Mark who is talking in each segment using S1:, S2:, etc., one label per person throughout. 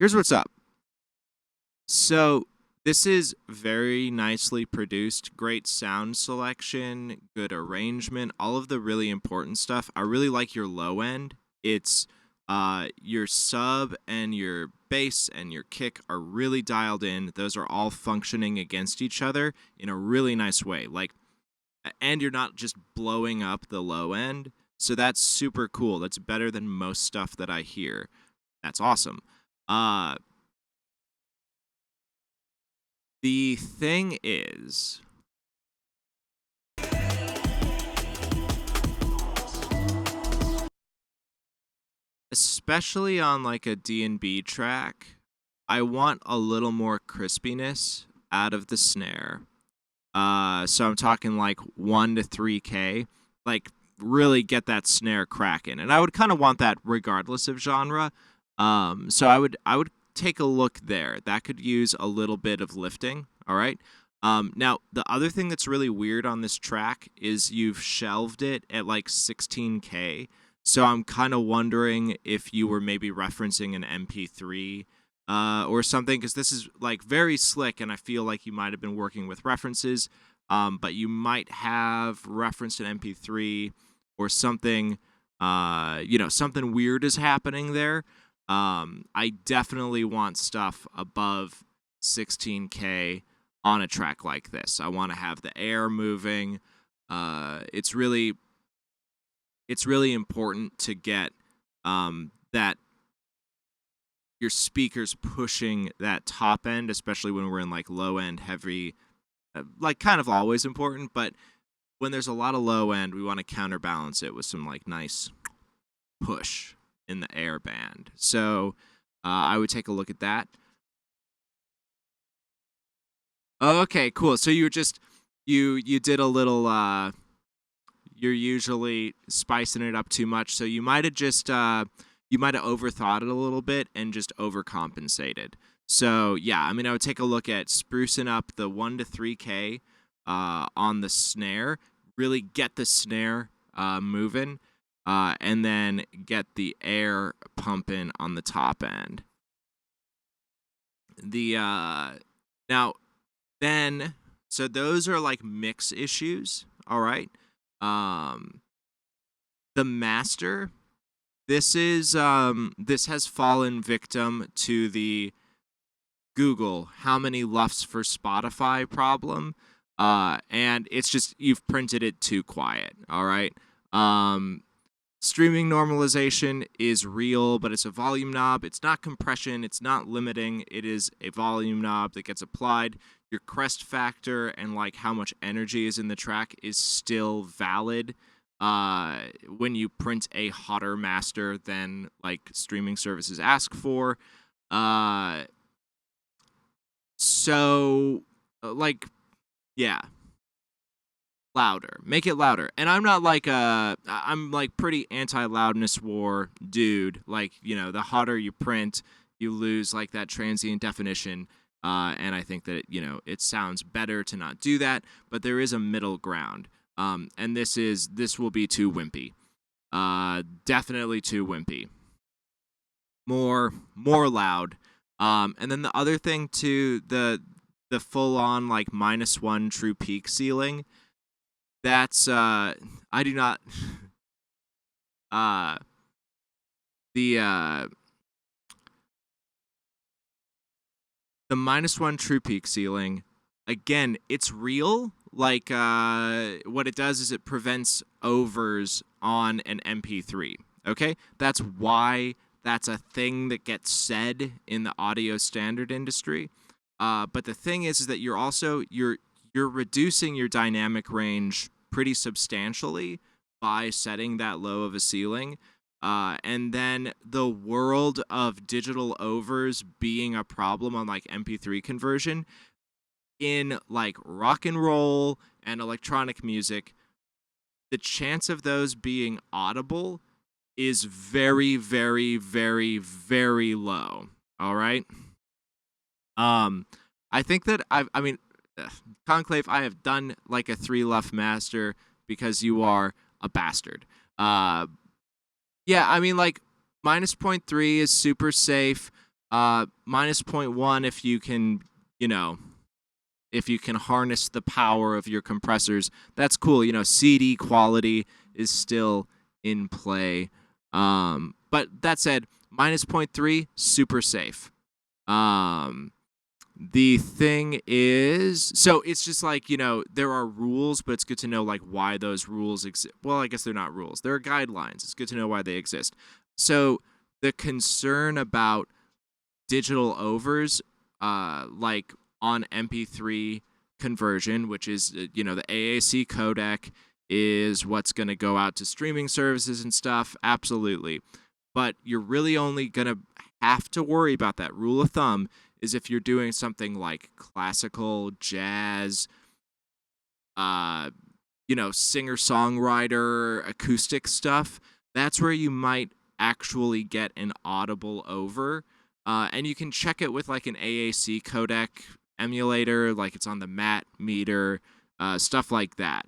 S1: Here's what's up. So this is very nicely produced, great sound selection, good arrangement, all of the really important stuff. I really like your low end. It's your sub and your bass and your kick are really dialed in. Those are all functioning against each other in a really nice way. And you're not just blowing up the low end. So that's super cool. That's better than most stuff that I hear. That's awesome. Uh The thing is, especially on like a D&B track, I want a little more crispiness out of the snare. So I'm talking like 1 to 3K, like really get that snare cracking. And I would kind of want that regardless of genre. So I would take a look there. That could use a little bit of lifting, all right? Now, the other thing that's really weird on this track is you've shelved it at like 16K. So I'm kind of wondering if you were maybe referencing an MP3 or something, because this is like very slick, and I feel like you might have been working with references, but you might have referenced an MP3 or something. Something weird is happening there. I definitely want stuff above 16K on a track like this. I want to have the air moving. It's really important to get that your speakers pushing that top end, especially when we're in like low end heavy, like kind of always important, but when there's a lot of low end, we want to counterbalance it with some like nice push in the air band. So I would take a look at that. Okay, cool. So you were just you did a little you're usually spicing it up too much, so you might have just you might have overthought it a little bit and just overcompensated. So yeah, I mean, I would take a look at sprucing up the 1 to 3K on the snare, really get the snare moving, and then get the air pumping on the top end. The now then, so those are like mix issues, all right? Um the master, this has fallen victim to the Google how many LUFs for Spotify problem. And it's just you've printed it too quiet, all right? Streaming normalization is real, but it's a volume knob. It's not compression. It's not limiting. It is a volume knob that gets applied. Your crest factor and like how much energy is in the track is still valid when you print a hotter master than like streaming services ask for. So, yeah, louder. Make it louder. And I'm not like I'm like pretty anti-loudness war dude. Like, the hotter you print, you lose like that transient definition. And I think that, it sounds better to not do that, but there is a middle ground. And this will be too wimpy. Definitely too wimpy. More loud. And then the other thing too, the full on like -1 true peak ceiling. That's I do not the -1 true peak ceiling, again, it's real. Like what it does is it prevents overs on an MP3. Okay? That's why that's a thing that gets said in the audio standard industry. But the thing is that you're reducing your dynamic range pretty substantially by setting that low of a ceiling. And then the world of digital overs being a problem on like MP3 conversion in like rock and roll and electronic music, the chance of those being audible is very, very, very, very low. All right. I think that I mean, Conclave, I have done like a 3 LUF master because you are a bastard. Yeah, I mean, like, -0.3 is super safe. Minus point one if you can, you know, if you can harness the power of your compressors. That's cool. CD quality is still in play. But that said, minus point three, super safe. Um, the thing is, so it's just like, there are rules, but it's good to know like why those rules exist. Well, I guess they're not rules. There are guidelines. It's good to know why they exist. So the concern about digital overs, like on MP3 conversion, which is, the AAC codec is what's going to go out to streaming services and stuff. Absolutely. But you're really only going to have to worry about that. Rule of thumb is if you're doing something like classical, jazz, uh, singer songwriter, acoustic stuff, that's where you might actually get an audible over. And you can check it with like an AAC codec emulator, like it's on the MAT meter, stuff like that.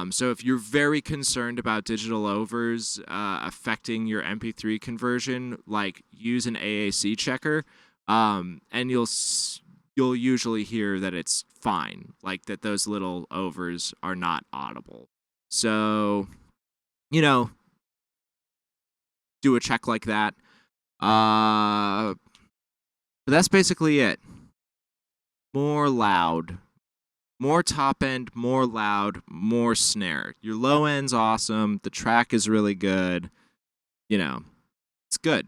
S1: So if you're very concerned about digital overs affecting your MP3 conversion, like use an AAC checker, and you'll usually hear that it's fine, like that those little overs are not audible. So, you know, do a check like that. But that's basically it. More loud. More top end, more loud, more snare. Your low end's awesome. The track is really good. It's good.